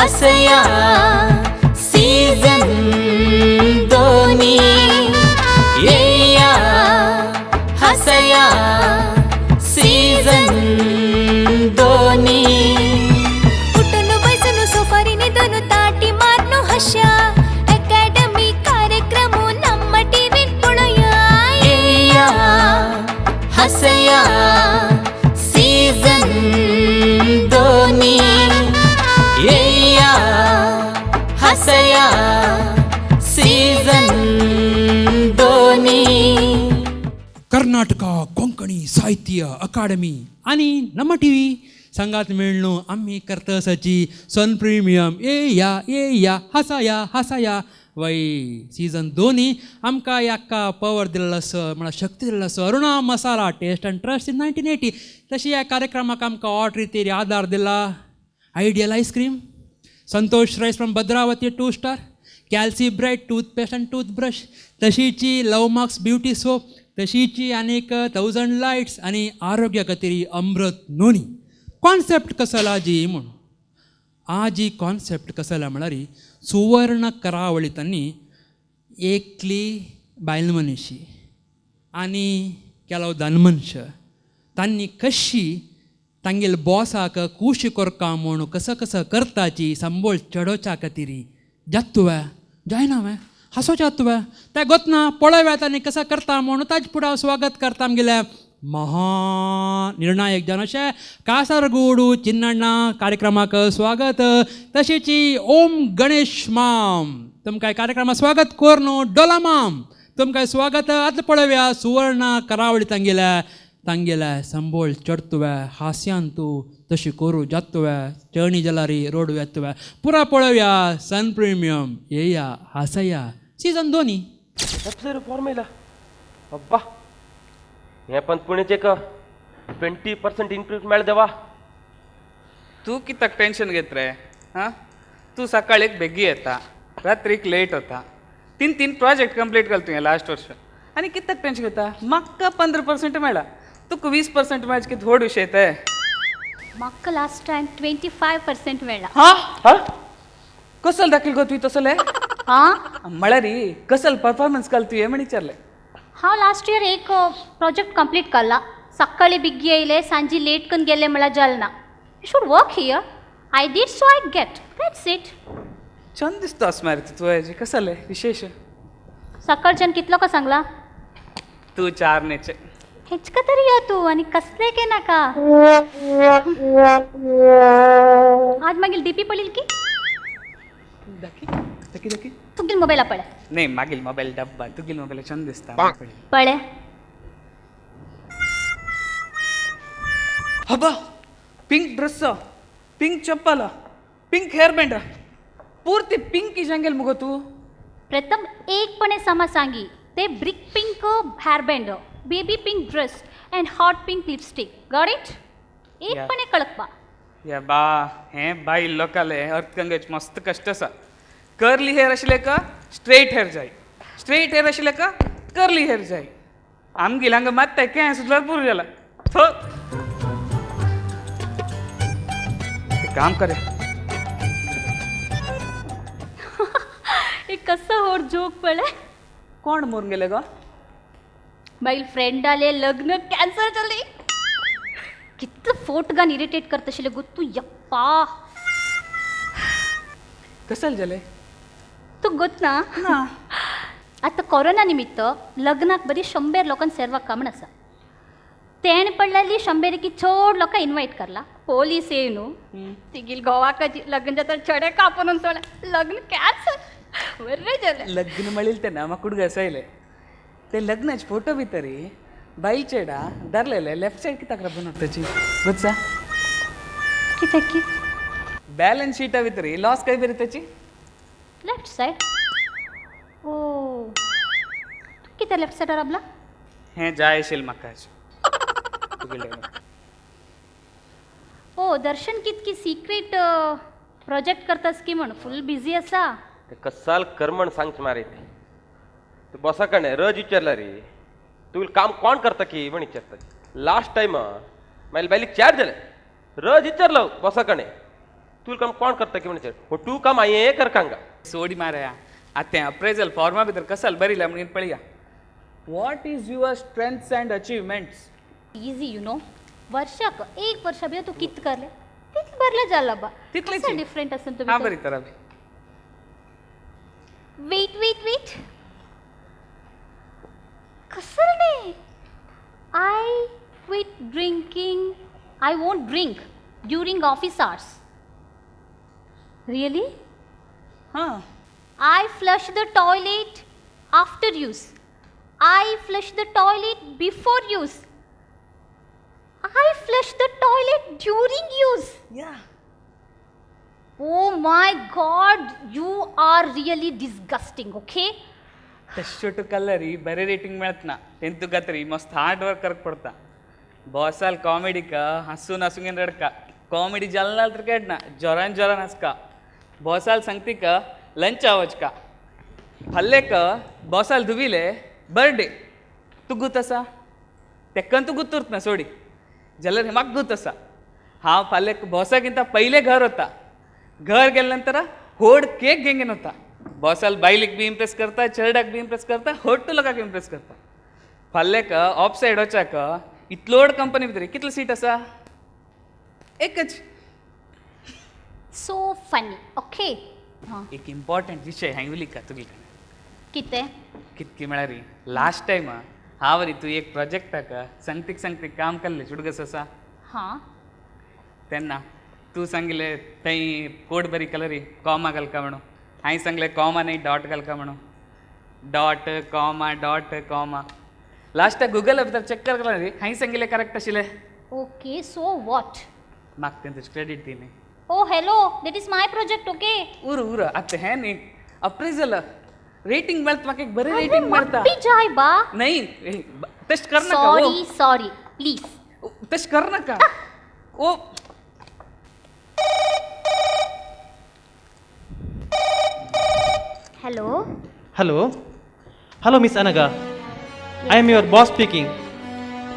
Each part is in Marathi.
हसया सीजन दोनी येया हसया सीजन दोनी कुटुंब बैसनु सोफारीने दोन ताटी मारनु हशा अकॅडमी कार्यक्रम नम्म टीव्ही पुळया येया हसया सीजन दोनी येया हसया सीजन दोनी कर्नाटक कोंकणी साहित्य अकादमी आणि नम्म टी व्ही संघात मिळणू आम्ही करतसाची सन प्रीमियम ये या हसाया वय सीझन 2 आमकां याका पवर दिल्लो आसा म्हणल्यार शक्ती दिल्लो आसा अरुणा मसाला टेस्ट अँड ट्रस्ट इन 1980 तशी ह्या कार्यक्रमाक आमकां ऑट रितीर आदार दिला ideal ice cream Santosh rice from Bhadravati 2 star calci bright toothpaste and toothbrush तशीची लव मार्क्स ब्युटी सोप तशीची अनेक 1000 लाईट्स आणि आरोग्य खातीर अमृत नोनी कॉन्सेप्ट कसला जी म्हणून आजी कॉन्सेप्ट कसला म्हळ्यार सुवर्ण करावळीतांनी एकली बायल मनीशी आनी केलो धनमनश तांणी कशी तांगेल बॉसाक खुश करता म्हूण कसं करताची संबोळ चडोवच्या खातीर जातुवे जायनावे हांसोवचें जातुवे तें गोतना पळोव्या तांणी कसं करता म्हूण ताजे फुडें हांव स्वागत करता आमगेल्या महानिर्णायक जन अशें कासारगोडू चिन्नण्णा कार्यक्रमाक स्वागत तशेंची ओम गणेश माम तुमकां कार्यक्रमाक स्वागत कोर न्हू डोला माम तुमकां स्वागत आतां पळोवया सुवर्ण करावळी तांगेल्या संबोळ चडतुवे हास्यान तूं तशी करूं जातुवे चळणी जलारी रोड येतुवे पुरा पळोवया सन प्रिमियम येया हासया सीझन 2 एप्सर फॉर्मेला अब्बा हे पण पुणेचे का 20% इन्क्रीज मेळ देवा तू कित्याक टेन्शन घेत रे हां तू सकाळीक बेगी येता रात्रीक लेट होता 3 प्रोजेक्ट कंप्लीट केला तुवें लास्ट वर्ष आनी कित्याक टेन्शन घेता म्हाका 15% मेळ्ळा तुका 20% मेळचे कितें व्हड विशय ते म्हाका लास्ट टाइम 25% मेळ्ळा हां कसल दाखल गो तुवें तसले हां म्हळ्यार रे कसल परफॉर्मन्स काल तुवें म्हण विचारलें हांव लास्ट इयर एक प्रोजेक्ट कंप्लीट केला सकाळी बेगी येयले सांजी लेट करून गेले म्हळ्यार Jalna you should work here I did so I get that's it छंद दिसता मरे तुवें कसले विशेष सकाळच्यान कितलो का सांगला तू 4 नेचे हेचका तरी यो तू आणि कसले के नाका आज मागील डीपी पडेल की दाखी तुगेल मोबाईल पळे नाही मागील मोबाईल डब्बा तुगेल मोबाईल छंद दिसता पळे हबा पिंक ड्रेस पिंक चप्पल पिंक हेअर बँड पूर्ती पिंक इजांगेल मुगो तू प्रथम एकपणे समा सांगी ते brick pink hair band baby pink dress and hot pink lipstick got it एकपणे कळकपा या बा हे बाई लोकाले अर्थगंगेच मस्त कष्ट आसा कर्ली हेअर आशिल्ले का स्ट्रेट हेअर जाय स्ट्रेट हेअर आशिल्ले का कर्ली हेअर जाय आमगेल हांगा मात्ताय कें सुद्दां भरपूर जाला थो एक काम करे एक कसं होर जोक पळे कोण मरून गेले गो मागील फ्रेंड आले लग्न कॅन्सल जाले कितलं फोटगान इरिटेट करता आशिल्ले गो तू यप्पा कसल जाले तू गोत ना आता कोरोना निमित्त लग्नाक बरी 100 लोकांक सेरवाक कामण आसा तेण पडलेली 100 की चड लोकां इन्वायट करला पोलीस येय न्हू तिगील गोवाकाची लग्न जाता चडे कापून सोडले लग्न कॅन्सल बरें जालें लग्न म्हणील ते ना म्हाका कुडग आसयले ते लग्नाचे फोटो भितर बाई चेडा धरलेले लेफ्ट सायड कित्याक राबून ताची गोचा कितें की बॅलन्स शीटा भितर लॉस काय बरी ताची लेफ्ट सायड ओ तू कितें लेफ्ट सायडार राबला हें जाय आशिल्लें म्हाका ओ दर्शन कितकी सिक्रेट प्रोजेक्ट करतास की म्हण फुल बिझी आसा ते कसाल कर्मण सांगचे मारे ते बसा कणे रज विचारला रे तू काम कोण करता की म्हण विचारता लास्ट टाइम मागीर बायलीक चार जाले रज विचारलो बसा कणे तुला काम कोण करता की म्हणजे हो तू काम आहे कर कांगा सोडी माराया आता अप्रेझल फॉर्मा भितर कसाल बरीला म्हणून पळया what is your strengths and achievements easy you know ವರ್ಷಕ್ಕೆ एक वर्ष भितर तू कित करले तितले भरले जाला बा तितलेची? डिफरंट असन हा तुम्ही बरी तर अभि वेट कसं रे I quit drinking. I won't drink during office hours. Really? हां I flush the toilet after use. I flush the toilet before use. I flush the toilet during use. या Oh my god, you are really disgusting, okay? तशोट kalari बरे रेटिंग मिळत ना तेंतु गतरी मस्त हार्ड वर्क करक पडता बॉसाल कॉमेडी का हसून हसून रडका कॉमेडी जल्लाल तर केडना जोरान हसका बॉसाल सांगती का लंच आवच का हल्ले का बॉसाल धुविले बर्थडे तू गुत असा तेक्कन तू गुतूर्त ना सोडी जल्लर हे म्हाका गुत असा हांव फाल्यां बॉसागिंत पयलें घर होता घर गेल्या नंतर होड केक घेंगेन होता बॉसाल बायलीक बी इम्प्रेस करता चेडूक बी इम्प्रेस करता होड लोकांक इम्प्रेस करता फाल्यां ऑफ सायड वचाक इतलोड कंपनी भितर कितलो सीट आसा एकच So funny, okay? हां एक इम्पॉर्टंट विषय हांवें उलयक का तुगे कितें कितकी म्हळ्यार लास्ट टायम हांव रे तूं एक प्रोजेक्टाक सांगतीक काम केल्लें चुडगस आसा हां तेन्ना तूं सांगलें थंय कोड बरी कलरी कॉमा घालका म्हणून हांवें सांगलें कॉमा न्ही डॉट घालका म्हणून डॉट कॉमा लास्टाक गुगला भितर चॅक करता रे हांवें सांगिल्लें करेक्ट आशिल्लें Okay, so what? म्हाका तें तुजें क्रेडीट दी न्ही Oh, hello, that is my project, okay? उर आतां हें न्ही अप्रेजल रेटिंग मेळता म्हाका एक बरें रेटिंग मेळटा भी जाय बा नाही तशें करनाका Sorry, please. तशें करनाका ओ Hello, Miss Anaga. I am your boss speaking.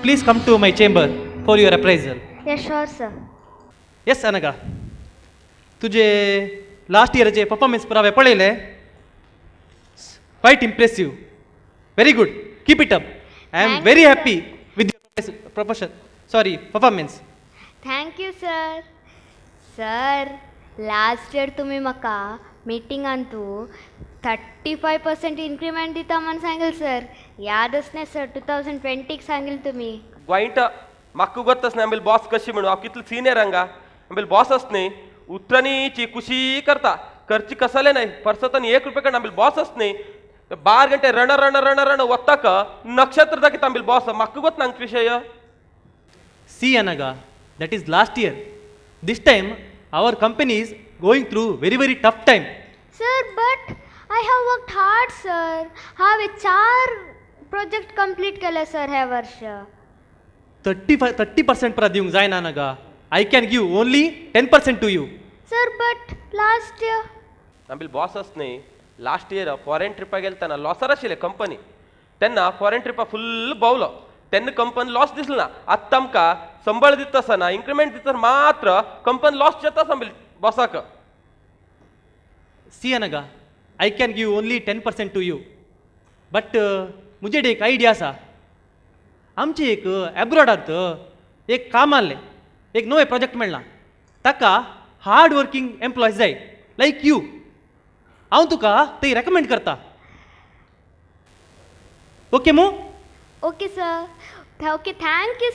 Please come to my chamber for your appraisal. Yeah, sure, sir. Yes, Anaga. तुझे लास्ट इयरचे परफॉर्मन्स पुरावे पळयले quite impressive. Very good. Keep it up. I am Thank very you, happy with your performance. Thank you, sir. Sir, last year तुम्ही म्हाका मिटिंगांतू 35% इन्क्रिमेंट दिता म्हण सांगिल सर यादच नाही सर 2020 सांगिल तुम्ही गोंयट म्हाका ಗೊತ್ತಸ್ ना आमचे बॉस कशी म्हणून हांव कितलो सिनियर हांगा आमचे बॉस असणे उतरांनीची खुशी करता खर्ची कसले नाही परसतन 1 रुपये कण आमचे बॉस असणे 12 ಗಂಟೆ रण ಒತ್ತಾಕ ನಕ್ಷತ್ರ दाखयता आमचे बॉस म्हाका ಗೊತ್ತ ನಂಗೆ ವಿಷಯ See, Anaga, that is last year. This time, our company is going through very tough time. Sir but I have worked hard sir हांवें 4 प्रोजेक्ट कंप्लीट केले सर हे वर्ष 30% पर दिवंक जायना Naga. I can give only 10% to you. Sir but last year आमचे बॉस असणे लास्ट इयर फॉरेन ट्रिपा गेलतना लॉसर आशिल्ले कंपनी तेन्ना फॉरेन ट्रिपा फुल्ल भोवलो तेन्ना कंपनी लॉस दिसलो ना आतां आमकां संबळ दिता आसतना इन्क्रिमेंट दिता मात्र कंपनी लॉस जाता आमचे बॉसाक See, Anaga, I can give only 10% to you. But मुझे एक आयडिया आसा आमचे एक एब्रॉडांत एक काम आसलें एक नवे प्रोजेक्ट मेळ्ळा ताका हार्ड वर्किंग एम्प्लॉयज जाय लायक यू हांव तुका थंय रेकमेंड करता ओके मू okay sir okay thank you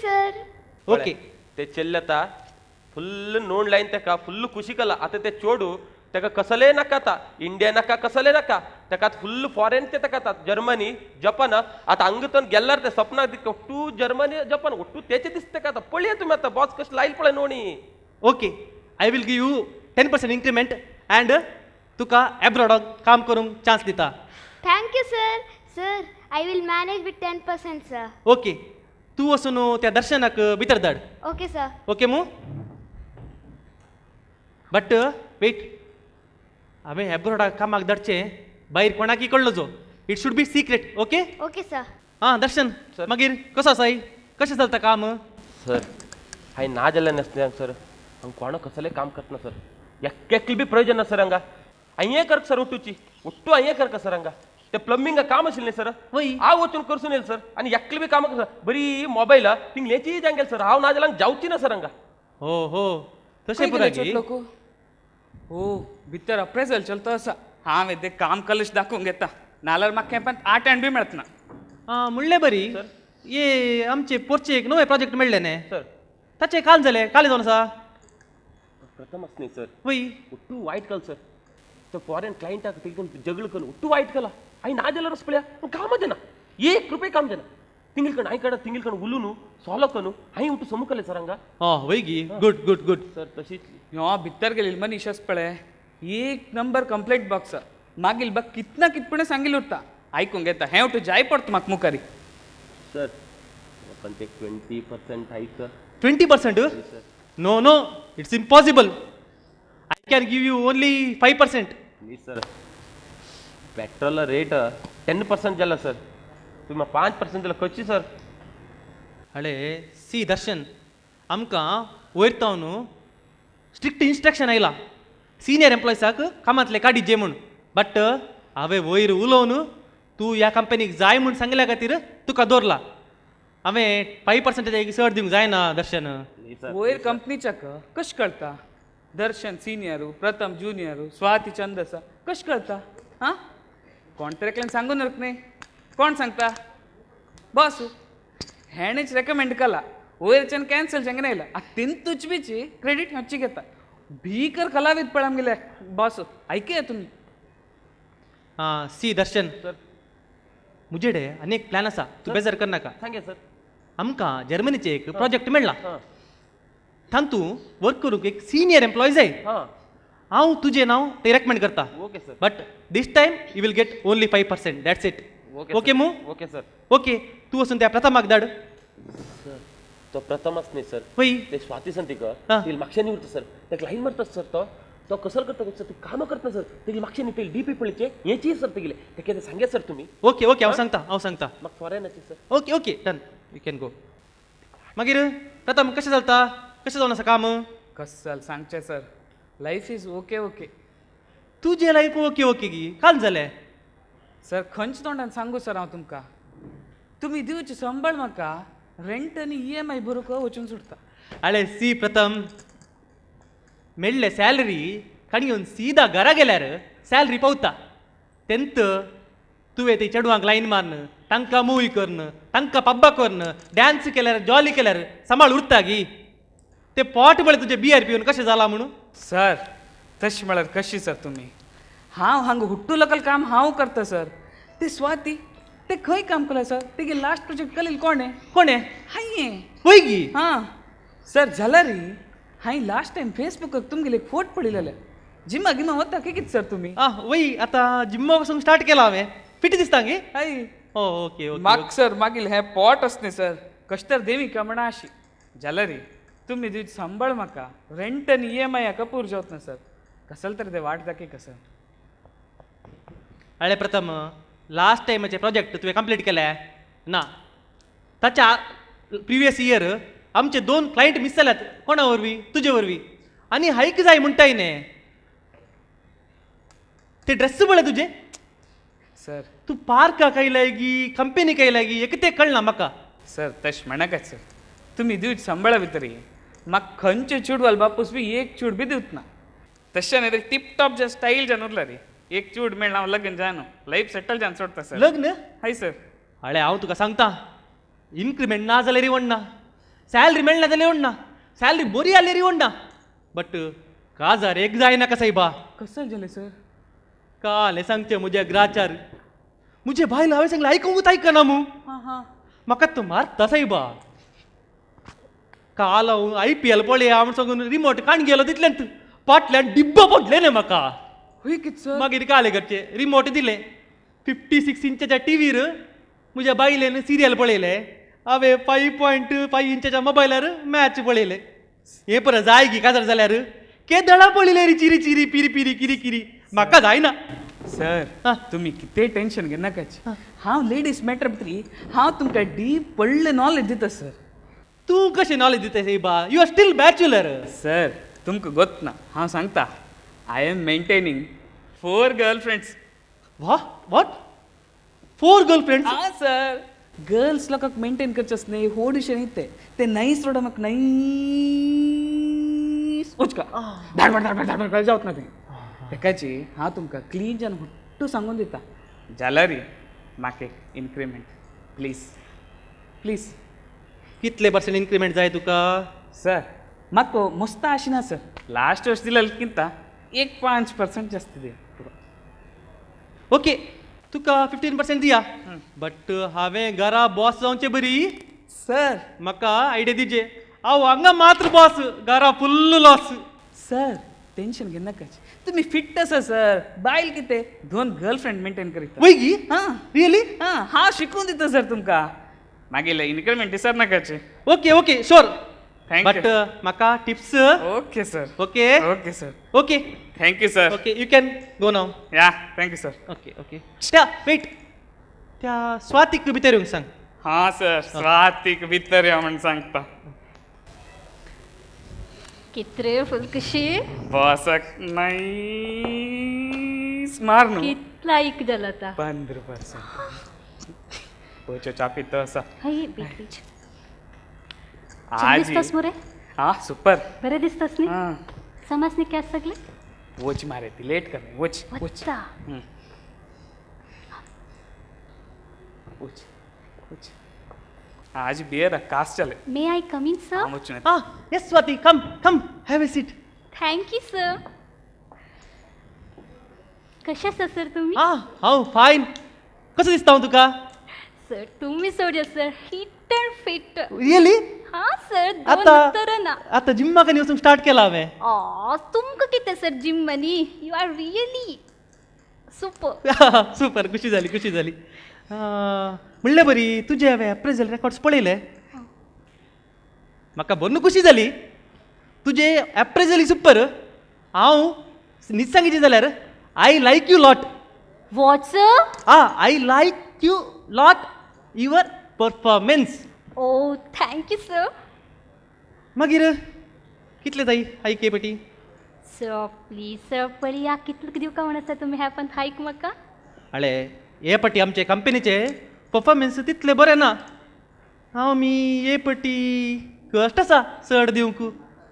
sir okay ते ಚೆಲ್ಲता फुल्ल नोंद लायन तेका फुल्ल खुशी केला आता ते चोडू तेका कसले नाका आता इंडिया नाका कसले नाका तेका फुल्ल फॉरेन ते तेका जर्मनी जपान आता हांगतून गेल्यार ते सपना दिक टू जर्मनी जपान टू तेचे दिसते का आता पळया तुम्ही आता बॉस कशें लायल पळय नोणी okay I will give you 10% increment and तुका एब्रॉडाक काम करूंक चान्स दिता thank you sir I will manage with 10% sir okay तूं वचून त्या दर्शनाक भितर धाड ओके सर ओके मू बट वेट हांवें एब्रॉडाक कामाक धाडचें भायर कोणाकय कळलो जो it should be secret okay okay sir हां दर्शन मागीर कसो आसाय कशें चलता काम सर हांवें ना जाल्यार नासलें सर ಹಂಗೆ ಕೋಣ ಕಸಲೇ ಕಾಮ್ ಕತ್ನ ಸರ್ ಎಕ್ಕೆಕ್ಲಿ ಬಿ ಪ್ರಯೋಜನ ಸರ್ ಹಂಗ ಅಯ್ಯೇ ಕರ್ಕ ಸರ್ ಒಟ್ಟು ಅಯ್ಯೇ ಕರ್ಕ ಸರ್ ಹಂಗ ते प्लंबिंग काम असेल नाही सर वय आ वचून करसून येईल सर आणि एकली बी काम बरी मोबाईल थिंग लेची जांगेल सर हाव नाजला जाऊची ना सर हंगा हो हो तसे पुरागी लोक हो भितर अप्रेझल चलतो असा हांवें ते काम कलश दाखवून घेता नाल्यार म्हाका पण 8 बी मेळत ना म्हणले बरी ये आमचे पोरचे एक नवे प्रोजेक्ट मेळ्ळे न्ही सर ताचे काल जाले काल जावन आसा प्रथमच नाही सर वय ಒಟ್ಟು ವೈಟ್ ಕಲ್ ಸರ್ तो फॉरेन क्लाइंट ತೆಗೆದು ಜಗಳ ಕಲ್ ಒಟ್ಟು ವೈಟ್ ಕಲ ಐ ನಾಜೆಲ್ಲ ರಸ್ಪಳ್ಯ ಕಾಮ ಜನ एक रुपये काम जन तिंगल कण उलूनु सोलकनु हाई उठू समुकले सर हंगा वयगी गुड गुड गुड सर तशीच ह्यो भितर गेलेली मनीस पळे एक नंबर कंप्लेंट बॉक्स मागील बघ कितना कितपणे सांगिल उरता ऐकून घेता हे उठू जाय पडत म्हाका मुखारी सर पण ते 20% आहे sir 20%? No no it's impossible I can give you only 5%. Please sir petrol rate 10% जाला सर तुम्ही 5% दिला कशी सर हळे सी दर्शन आमकां वयर न्हू स्ट्रिक्ट इन्स्ट्रक्शन आयला सिनियर एम्प्लॉयसाक कामांतले काडीत जे म्हूण बट हांवें वयर उलोवन तूं ह्या कंपनीक जाय म्हूण सांगल्या खातीर तुका दवरला हांवें 5% चड दिवंक जायना दर्शन वयर कंपनीच्या कशें कळटा दर्शन सिनियरू प्रथम ज्युनियरू स्वाती चंदसा कशें कळटा हां कोण तरी एकल्यान सांगून नरक न्ही कोण सांगता बॉस हेणेच रेकमेंड केला वयरच्यान कॅन्सल जेंगे येयला तिन तुजबीची क्रेडीट हाची घेता भीकर कलावीत पळय आमगेले बॉस ऐकया तुमी सी दर्शन सर मुजे डे आनी एक प्लॅन आसा तूं बेजार करनाका सांगे सर आमकां जर्मनीचे एक प्रोजेक्ट मेळ्ळा हां तातूं वर्क करूंक एक सिनियर एम्प्लॉय जाय हां हांव तुजें नांव ते रेकमेंड करता okay sir but this time you will get only 5%. That's it okay मू ओके सर ओके तूं वचून त्या प्रथमाक धाड सर तो प्रथमच नाही सर वय ते स्वाती संती का हां. ते मागच्या उरता सर त्या लाईन मारतात सर तो कसं करता सर ते कामं करता सर ते मागच्या पहिले डीपी पळीचे याची सर ते गेले ते किती सांगे सर तुम्ही ओके ओके हांव सांगता मग फॉरेनाची sir okay okay done you can go मागीर प्रथम कशें चलता कशें जावन आसा काम कसल सांगचे sir life is okay okay तुजें लायफ ओके ओके गी काल जालें सर खंयच्या तोंडान सांगू सर हांव तुमकां तुमी दिवचे संबळ म्हाका रेंट आनी EMI भरूंक वचून सुटता अळे सी प्रथम मेळ्ळे सॅलरी काणी घेवन सीदा घरा गेल्यार सॅलरी पावता तेंत तुवें ते चेडवांक लायन मारन तांकां मूवी करन तांकां पब्बा करन डॅन्स केल्यार जॉली केल्यार सांबाळ उरता गी ते पोट म्हळ्यार तुजें बियर पिवन कशें जाला म्हणून सर तशें म्हळ्यार कशी सर तुमी हांव हांगा हुट्टू लोकल काम हांव करता सर ते स्वाती ते खंय काम केलें सर तेगे लास्ट प्रोजेक्ट केलें कोणे हांये वय गी हां सर जाल्यार हांवें लास्ट टायम फेसबुकाक तुमगेले एक फोट पळयलेले जिमा गिमा वता कितें सर तुमी वय आतां जिम्मा वचूंक स्टार्ट केला हांवें फिटी दिसता गे हय ओके ओके माग सर मागील हें पोट आसलें सर कशें तर देवी कमणा अशी जाल्यार तुमी दिवचे सांबाळ म्हाका रेंट आनी EMI हाका पूर जावत ना सर कसल तर ते वाट दाखय कसं अळे प्रथम लास्ट टायमाचे प्रोजेक्ट तुवें कंप्लीट केले ना ताच्या प्रिवियस इयर आमचे 2 क्लायंट मिस जाल्यात कोणा वरवीं तुजे वरवीं आनी हायक जाय म्हणटाय न्ही ते ड्रेस बळे तुजे सर तूं पार्काक आयलाय गी कंपनीक आयलाय गी एक ते कळना म्हाका सर तशें म्हणनाकात सर तुमी दिवचे सांबाळा भितर म्हाका खंयचे चूडवाल बापूस बी एक चूड बी दिवत ना तशें न्ही टिप टॉप जे स्टाईल जावन उरला रे एक चूड मेळना हांव लग्न जायना लायफ सेटल जावन सोडता सर लग्न हय सर अळे हांव तुका सांगता इन्क्रिमेंट ना जाल्यार इवडना सॅलरी मेळना जाल्यार इवडना सॅलरी बरी जाल्यार इवडना बट काजार एक जायनाका सायबा कसं जालें सर काल हे सांगचे म्हजे ग्राचार म्हजे बायल हांवें सांगलें आयकूंकूच आयकना मू हां हां म्हाका तो मारता सायबा काल हांव IPL पळया म्हूण सांगून रिमोट काण गेलो तितल्यान फाटल्यान डिब्बो पडले न्ही म्हाका हय कितें सर मागीर काले घरचे रिमोट दिले 56 इंचाच्या टीव्हीर म्हज्या बायलेन सिरियल पळयले हांवें 5.5 इंचाच्या मोबायलार मॅच पळयले हे पळय जाय गी काजार जाल्यार केदळा पळयले रे चिरी चिरी पिरी पिरी किरी किरी म्हाका जायना सर हां. तुमी कितेंय टेन्शन घेनाकाच हांव लेडीज मॅटर भितर हांव तुमकां डीप व्हडलें नॉलेज दिता सर तूं कशें नॉलेज दिता सायबा यू आर स्टील बॅच्युलर सर तुमकां गोत ना हांव सांगता I am maintaining 4 girlfriends. What 4 girlfriends हां सर गर्ल्स लोकांक मेंटेन करचेच न्ही होडशे न्ही ते नाईस रोडा म्हाका नाईस उचका धाडपड जावत ना तें तेकाची हांव तुमकां क्लीन जावन हुट्टू सांगून दिता जाल्यार म्हाका एक इन्क्रिमेंट प्लीज प्लीज. कितले पर्सेंट इन्क्रिमेंट जाय तुका? सर म्हाका मस्त आशिना सर लास्ट वर्स दिलें एक 5% जास्त दिया. ओके तुका 15% दिया बट हांवें घरा बॉस जावचें बरी. सर म्हाका आयडिया दिजे हांव हांगा मात्र बॉस घरा फुल्ल लॉस. सर टेन्शन घेनाकाच तुम्ही फिट आसा सर बायल कितें 2 गर्लफ्रेंड मेंटेन करीत. वैगी हां रियली? हां हांव शिकून दिता सर तुमकां मागीर इन्क्रिमेंट दिसर नाकाचे. Okay okay sure thank but you. म्हाका tips okay sir okay okay sir okay thank you sir. Okay you can go now. या thank you sir. Okay okay त्या वेट त्या स्वातीक भितर येवंक सांग. हां सर स्वातीक भितर या म्हण सांगता. कितरे फुल कशी बॉसाक नाईस मार न्हू. कितला ऐक जाला आता 15% पोचो चापी तो आसा हाय बीच बीच आज दिसतास मरे हां सुपर. बरे दिसतास न्ही हां समज न्ही कॅस सगळे वच मारे ती लेट कर वच वच वच्चा वच वच आज बियर कास चले मे आय कम इन सर वच ना. Ah, yes, Swati, come, have a seat. Thank you sir कशा आसा सर तुम्ही हांव फायन. कसो दिसता हांव तुका? सर तुम्ही सोडया sir hit and fit really? हा सर आता तर ना आता जिम्माक वचूंक स्टार्ट केला हांवें. तुमकां कितें सर जिम मनी you are really super super खुशी जाली. म्हणलें बरी तुजे हांवें अप्रेजल रेकॉर्ड्स पळयले म्हाका बरी खुशी जाली. तुजे अप्रेजल सुपर. हांव न्हीच सांगितलें जाल्यार I like you lot. What sir I like you lot your performance. Oh thank you sir मागीर कितले जाय हायके पेटी? सर प्लीज सर पळया कितले दिवका म्हण आसा तुमी हे पण हायक म्हाका. हळे हे पटी आमचे कंपनीचे परफॉर्मन्स तितले बरे ना. हांव मी हे पटी कश्ट आसा चड दिवंक.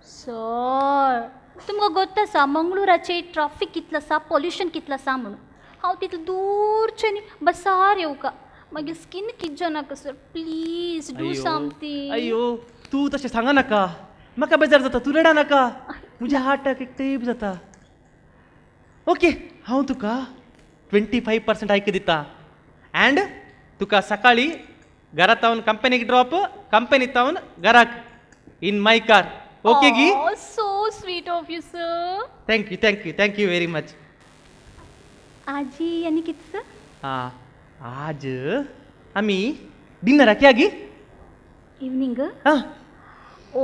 सर तुमकां गोत आसा मंगळुराचे ट्रॅफिक कितलो आसा पोल्युशन कितलो आसा म्हणून हांव तितले दूरचे न्ही बसार येवका मागीर स्कीन कितें नाका सर प्लीज डू समथींग. अयो तूं तशें सांगा नाका म्हाका बेजार जाता. तूं रडा नाका म्हज्या हार्टाक एक टेप जाता. ओके हांव तुका 25% हायक दिता अँड तुका सकाळी घरांत कंपनीक ड्रॉप कंपनीत घराक इन माय कार. ओके गी? So sweet of you sir. Thank you very much. आजी आनी कितें सर? आज आमी डिनराक या गी. इवनिंग हां ओ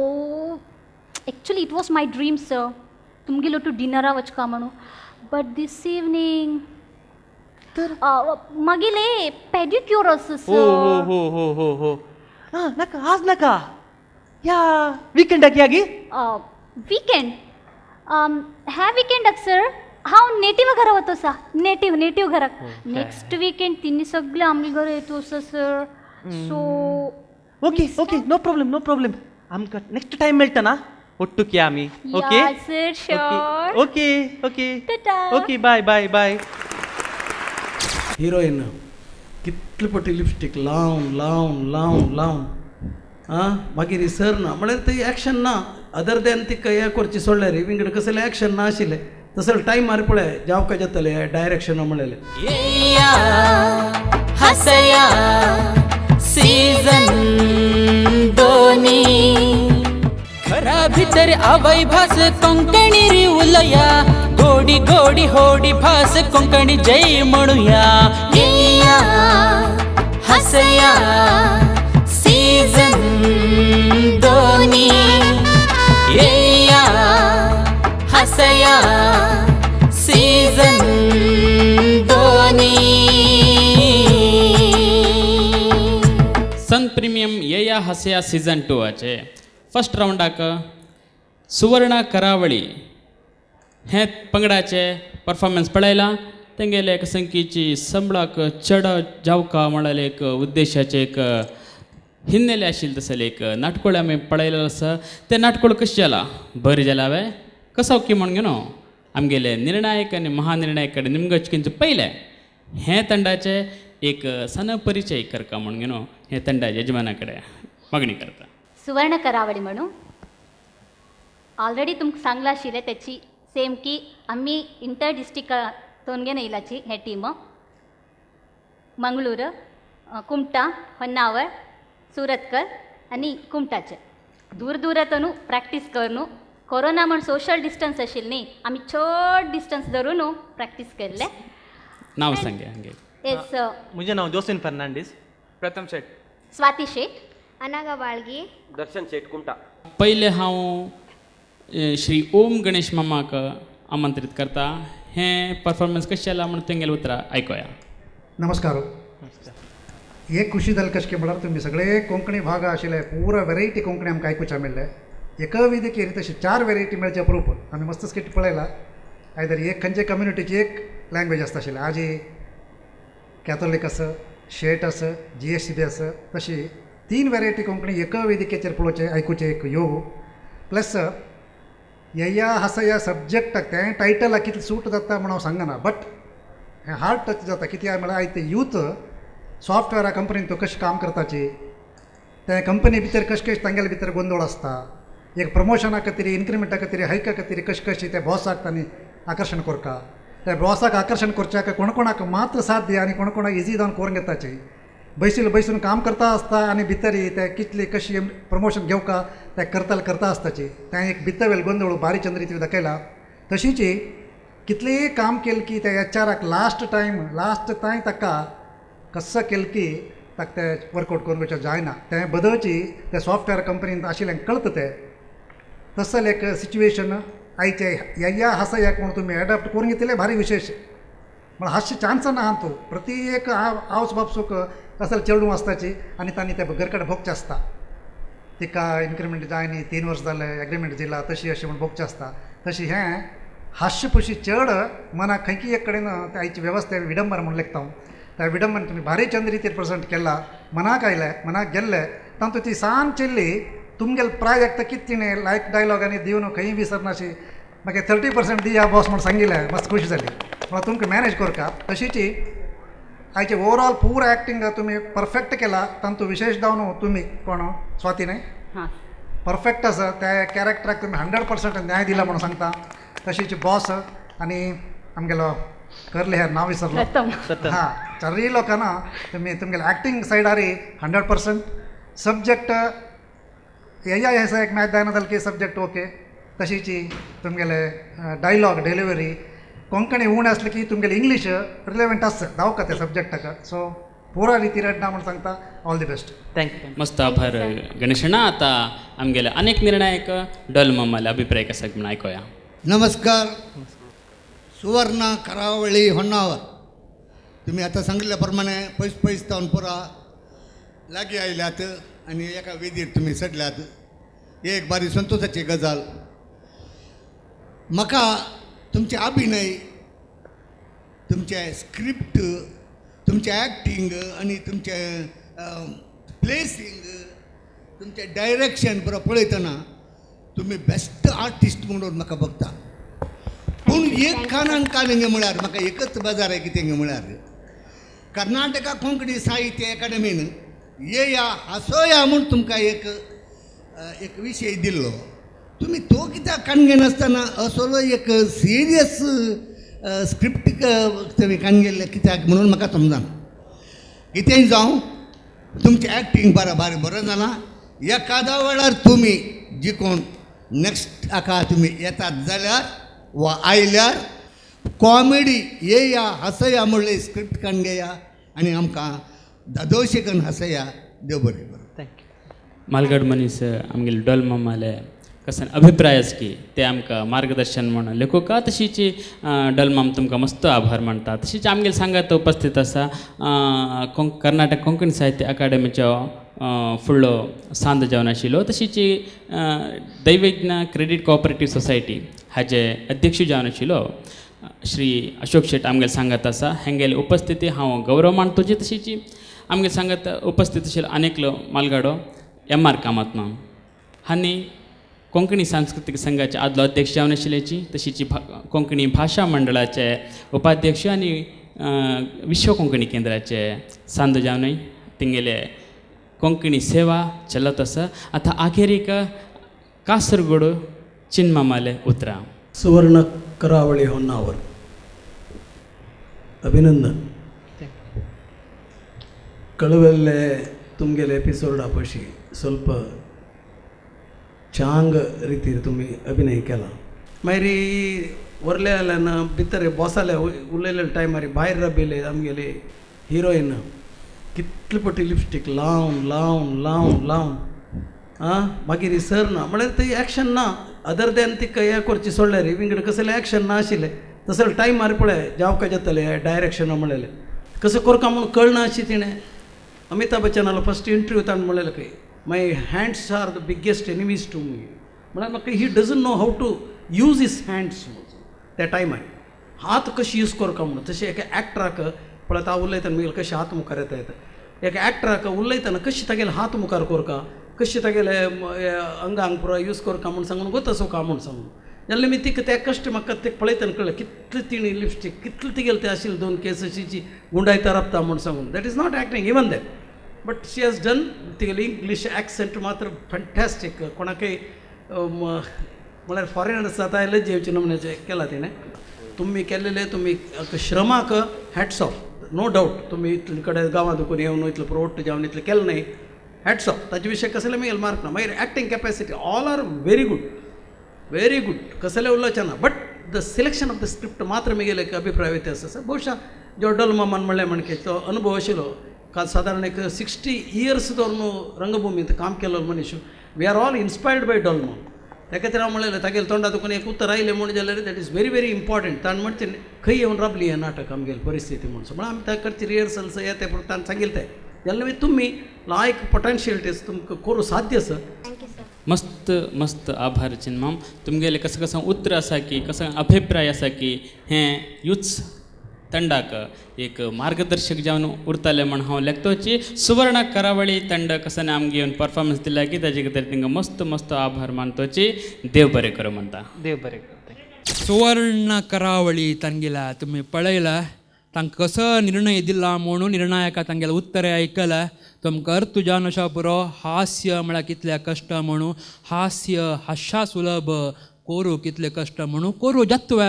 actually it was my dream sir तुमगेलो टू डिनरा वचका म्हणून बट दीस इवनिंग मागीले पॅडिक्युअर आसा हो सर. हो नाका आज नाका या विकेंडाक या गी. विकेंड ह्या विकेंडाक सर हांव नेटिव्ह घरा वता सा नेटिव्ह घराक नेक्स्ट विकेंड तिनी सगळे आमगे घरा येतो आसा sir so okay no problem आमकां नेक्स्ट टायम मेळटा ना ಒಟ್ಟುಕ್ ಯಾಮಿ okay sir sure okay okay tata okay bye bye bye heroine कितले पटी लिपस्टीक लावन लावन लावन लावन आं मागीर सर ना म्हळ्यार थंय एक्शन ना अदर दॅन ती हे करची सोडल्यार विंगड कसलें एक्शन ना आशिल्लें तसले टायम मार पळय जावं काय जातलें डायरेक्शन म्हळेलें येया हसया सीजन दोनी खरा भितर आवय भास कोंकणी री उलया गोडी गोडी होडी भास कोंकणी जय म्हणूया येया हसया सीजन दोनी येया हसया सीजन दोनी सन प्रीमियम येया हसया सीझन 2 फर्स्ट राउंडाक सुवर्ण करावळी हे पंगडाचे परफॉर्मन्स पळयला तेंगेले एक संख्येची संबळाक चढ जावका म्हणाले एक उद्देशाचे एक हिन्नेले आशिल्ले तसले एक नाटकोळ आमी पळयलेलो आसा ते नाटकोळ कशें जाला बरें जाला हांवें कसो की म्हण न्हू आमगेले निर्णायक आनी महानिर्णायक कडेन निमगे वचकींचे पयले हे तंडाचे एक सन परिचय करता म्हण न्हू हे तंडाचे यजमाना कडेन मागणी करता सुवर्ण करावळी म्हणून ऑलरेडी तुमकां सांगला आशिल्लें त्याची सेम की आम्ही इंटर डिस्ट्रिक्टातून घेवन येयलाची हे टीम मंगळूर कुमटा होन्नावर सुरतकर आनी कुमटाचे दूर दूरातून प्रॅक्टीस कर न्हू कोरोना म्हण सोशल डिस्टन्स आशिल्ली न्ही आमी चड डिस्टन्स धरून न्हू प्रॅक्टीस केल्ले नांव सांगे हांगे एस म्हजें नांव जोसिन फर्नांडीस. प्रथम शेट. स्वाती शेट अनागा बाळगी. दर्शन शेट कुमटा. पहिले हांव श्री ओम गणेश मामाक आमंत्रीत करता हे परफॉर्मन्स कशें जाला म्हण तेंगेले उतरां आयकोया. नमस्कार. एक खुशी जाली कशें म्हळ्यार तुमी सगळे कोंकणी भाग आशिल्ले पुरो वेरायटी कोंकणी आमकां आयकुचें मेळ्ळें. एका विधेकेर तशी 4 वेरायटी मेळचे अप्रूप आमी मस्त स्किट पळयला. आयदर एक खंयचे कम्युनिटीची एक लँग्वेज आसता आशिल्ली आजी कॅथोलीक आसा शेट आसा GSCB आसा तशी 3 वेरायटी कोंकणी एका वेदिकेचेर पळोवचे आयकुचे एक योग प्लस येया हसया सब्जेक्टाक तें टायटलाक कितलें सूट जाता म्हण हांव सांगना बट हें हार्ड टच जाता कित्याक म्हळ्यार आयज ते यूथ सॉफ्टवॅरा कंपनीन तो कशें काम करताची ते कंपनी भितर कशें कशें तांगेले भितर गोंदळ आसता एक प्रमोशना खातीर इन्क्रिमेंटा खातीर हायका खातीर कशें कशें ते बॉसाक तांणी आकर्शण करता त्या बॉसाक आकर्शण करच्याक कोण कोणाक मात्र साथ दिया आनी कोण कोणाक इजी जावन करून घेताची बैसून काम करता आसता आनी भितर ते कितली कशी प्रमोशन घेवका ते करता आसताची तें एक भितर वेल गोंदळ बारी चंद्रीती दाखयला. तशीच कितलेंय काम केलें की त्या HRाक लास्ट ताईं ताका कसं केलें की ताका ते वर्कआउट करून वचचें जायना तें बदलची त्या सॉफ्टवॅर कंपनींत आशिल्लें कळता तें तसलें एक सिच्युएशन आयचे या हसयाक म्हूण तुमी एडॅप्ट करून घेतले भारी विशेष म्हण हास्य चान्स ना तूं प्रति एक आवस बापसूक कसले चेडूं आसताची आनी तांणी ते घर कडेन भोगचें आसता तिका इन्क्रिमेंट जाय न्ही 3 वर्स जाले एग्रीमेंट दिला तशी अशें म्हण भोगचें आसता तशी हें हास्य पुशी चड मनाक खंयकी एक कडेन आयची वेवस्था विडंबर म्हूण लेखता त्या विडंबन तुमी भारी चंद रितीर प्रेजेंट केला मनाक आयले मनाक गेल्ले तातूंत ती सान चिल्ली तुमगेले प्रायज एकता कितें तिणें लायक डायलॉगांनी दिवन खंय विसरनाशी म्हाका 30% दिया बॉस म्हूण सांगिल्लें मस्त खुशी जाली म्हळ्यार तुमकां मॅनेज करता. तशीच आयचे ओवरऑल पुरो एक्टींग तुमी परफेक्ट केला तातूंत विशेश जावन तुमी कोण स्वाती न्हय हां परफेक्ट आसा त्या कॅरेक्टराक तुमी 100% न्याय दिला म्हणून सांगता. तशीच बॉस आनी आमगेलो करले हेर नांव विसरलो हां चारय लोकांना तुमी तुमगेले एक्टींग सायडार 100% सब्जेक्ट हेया हेसा एक मॅच जायना जाल्यार की सब्जेक्ट ओके. तशीच तुमगेले डायलॉग डिलिव्हरी कोंकणी उण आसली की तुमगेले इंग्लीश रिलेवंट आसता धांवका त्या सब्जेक्टाक सो पुरा रितीर येता म्हूण सांगता. All the best. थँक्यू. मस्त आभार गणेशना. आता आमगेले अनेक निर्णायक डॉल मामाले अभिप्राय कसा म्हणून ऐकूया. नमस्कार. सुवर्णा करावळी होन्नावर तुम्ही आता सांगितल्या प्रमाणे पयस जावन पुरा लागीं आयल्यात आनी एका वेदीर तुमी सडल्यात. एक बारी संतोशाची गजाल. म्हाका तुमचे अभिनय तुमचे स्क्रिप्ट तुमचे एक्टींग आनी तुमचे प्लेसिंग तुमचे डायरेक्शन बरो पळयतना तुमी बेस्ट आर्टिस्ट म्हणून म्हाका बघता. पूण एक कानान कान हिंगे म्हळ्यार म्हाका एकच बेजार आहे कितें हिंगे म्हळ्यार कर्नाटका कोंकणी साहित्य अकादमीन येया हसोया म्हूण तुमकां एक विशय दिल्लो. तुमी तो कित्याक काणगे नासतना असलो एक सिरियस स्क्रिप्ट तुमी काणगेल्ले कित्याक म्हणून म्हाका समजना. कितेंय जावं तुमचें एक्टींग बरें जालां. एकादा वेळार तुमी जिखून नेक्स्ट हाका तुमी येतात जाल्यार वा आयल्यार कॉमेडी येया हसया म्हणले स्क्रिप्ट काणगेया आनी आमकां दादोशेकन हसया. देव बरें करूं. थँक्यू. मालगड मनीस आमगेले डॉल मामाले कसन अभिप्राय आसा की ते आमकां मार्गदर्शन म्हणून लेखोका. तशीच डॉल माम तुमकां मस्त आभार मानता. तशीच आमगेले सांगात उपस्थित आसा कर्नाटक कोंकणी साहित्य अकादमीचो फुडलो सांद जावन आशिल्लो. तशीच दैवज्ञ क्रेडीट कोऑपरेटीव सोसायटी हाजे अध्यक्ष जावन आशिल्लो श्री अशोक शेट आमगेले सांगत आसा. हेंगेले उपस्थिती हांव गौरव मानतोची. तशीच आमगेले सांगत उपस्थित आशिल्लो आनेकलो मालगाडो MR कामत हांणी कोंकणी सांस्कृतीक संघाचे आदलो अध्यक्ष जावन आशिल्ल्याची. तशीच कोंकणी भाशा मंडळाचे उपाध्यक्ष आनी विश्व कोंकणी केंद्राचे सांद जावनय तेंगेले कोंकणी सेवा चलत आसा. आतां आखेरीक कासरगोड चिन्मामाले उतरां. सुवर्ण करावळी होन्नावर अभिनंदन. कळवल्ले तुमगेले एपिसोडा पशी ಸ್ವಲ್ಪ चांग रितीर तुम्ही अभिनय केला. मागीर वरले जाल्यान भितर बॉसाले उलयले टायमार भायर राबिले आमगेले हिरोईन कितले पटी लिपस्टीक लावन लावन लावन लावन मागीर इसरना म्हळ्यार थंय एक्शन ना. अदर दॅन ती कया करची सोडल्यार विंगड कसले एक्शन ना आशिल्ले. तसले टायमार पळय जावका जातले डायरेक्शन म्हणलेले कसं करता म्हणून कळना अशी तिणें. अमिताभ बच्चनालो फस्ट इंटरव्यू ताणें म्हणलेलें खंय my hands are the biggest enemies to me. म्हळ्यार म्हाका he doesn't know how to use his hands त्या टायमार हात कशी यूज करता म्हणून. तशें एका एक्टराक पळयता उलयतना मुगेले कशे हात मुखार येता येता एका एक्टराक उलयतना कशें तागेले हात मुखार करता कशें तागेले अंगांक पुरो यूज करता म्हणून सांगून गोत सोका म्हणून सांगून जाल्यार मी तिका ते कश्ट म्हाका ते पळयतना कळ्ळें कितले तिणी लिपस्टीक कितले तिगेले ते आशिल्ले 2 केसाची गुंडायता राबता म्हणून सांगून. That is not acting even that but she has done. तिगेले इंग्लीश एक्सेंट मात्र फॅन्टॅस्टीक. कोणाकय म्हळ्यार फॉरेनर्स जाता लज्जेवचे नमुन्याचे केला तिणें. तुम्ही केलेले तुम्ही श्रमाक हॅट्स ऑफ नो डाऊट. तुम्ही इतले कडेन गांवां दुखून येवन इतलें प्रोट जावन इतलें केलें न्हय हॅट्स ऑफ. ताचे विशय कसले मुगेले मार्क ना. मागीर acting capacity all are very good कसले उलोवचें ना. But the selection of the script मात्र मुगेले एक अभिप्राय व्यत्यास आसा. बहुशा जो डॉल मामान म्हणलें म्हणके तो अनुभव आशिल्लो काल सादारण एक 60 इयर्स धरून रंगभुमींत काम केलो मनीस. We are all inspired by डॉल माम. त्या खातीर हांव म्हणलें तागेले तोंडा दुखून एक उतर आयलें म्हण जाल्यार that is very very important. ताणें म्हणचे खंय येवन राबली हें नाटक आमगेली परिस्थिती म्हणून. म्हळ्यार आमी ताका करची रिहर्सल्स हे ते ताणें सांगिल्लें तें जाल्यार तुमी लायक पोटेन्शियलिटीज तुमकां करूं साध्य आसा. Thank you sir. मस्त मस्त आभार चिन्माम. तुमगेले कसं कसं उतर आसा की कसं अभिप्राय आसा की हें यूथ ತಂಡಕ್ಕೆ एक मार्गदर्शक जावन उरताले म्हण हांव लेखतोची. सुवर्ण करावळी ತಂಡ कसं आमगे येवन परफॉर्मन्स दिला की ताजे खातीर तांकां मस्त मस्त आभार मानतोची. देव बरें करूं म्हणटा. देव बरें करता. सुवर्ण करावळी तांगेला तुम्ही पळयला तांकां कसो निर्णय दिला म्हणून निर्णायका तांगेलें उत्तरें आयकलां. तुमकां अर्थ जावन अशा पुरो हास्य म्हळ्यार कितले कश्ट म्हणून हास्या सुलभ कोरू कितले कश्ट म्हणून कोरू जत्व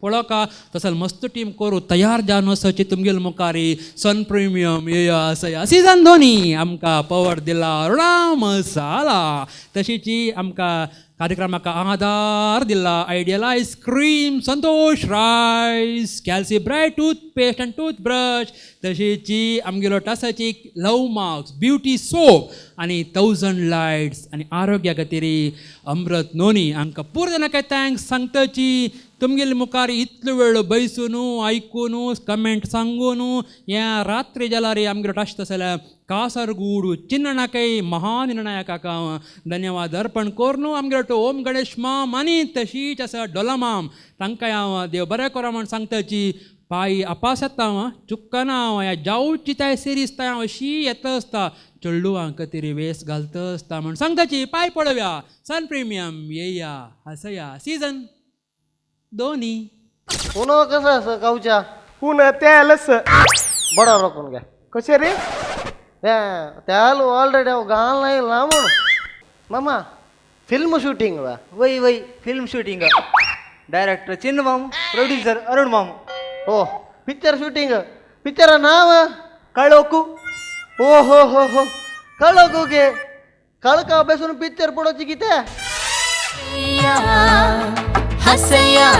पळोवका तसल मस्त टीम करू तयार जावन वचची तुमगेले मुखारी सन प्रिमियम येया असया सीझन 2 आमकां पवर दिला राम साला. तशीच आमकां कार्यक्रमाक आधार दिला आयडियलायज क्रीम संतोष रायस कॅल्सी ब्रायट टूथपेस्ट आनी टूथब्रश. तशीच आमगेलो टासाची लव मार्क्स ब्युटी सोप आनी 1000 लायट्स आनी आरोग्या खातीर अमृत नोनी. आमकां पूर्ण नका थँक्स सांगतची. तुमगेले मुखार इतलो वेळ बैसून आयकून कमेंट सांगून ह्या रात्री जाल्यार आमगेलो टास्ट जाल्यार कासरगूड चिन्नाकय महानिर्णायकाक हांव धन्यवाद अर्पण करून आमगेलो तो ओम गणेश माम आनी तशीच आसा डोला माम तांकांय हांव देव बरें करो म्हण सांगताची. पायी आपास येता हांव चुक्कना हांव ह्या जावची ताय सिरीज ताय हांव अशी येता आसता चेडूवां खातीर वेस घालता आसता म्हण सांगताची. पाय पळोवया सन प्रिमियम येया हसया सीझन 2. पुन्हा कसं असं गावच्या पुन्हा त्यालाच बडा रोखून घ्या कशे रे त्याला ऑलरेडी गाल नाही ना म्हणून मामा फिल्म शूटिंग वा वय वय फिल्म शूटिंग डायरेक्टर चिन्न मामू प्रोड्युसर अरुण मामू. हो पिक्चर शूटिंग पिक्चर नाव कळोकू. ओ हो कळोकू गे कळका बेसून पिक्चर पडोची कितें हसया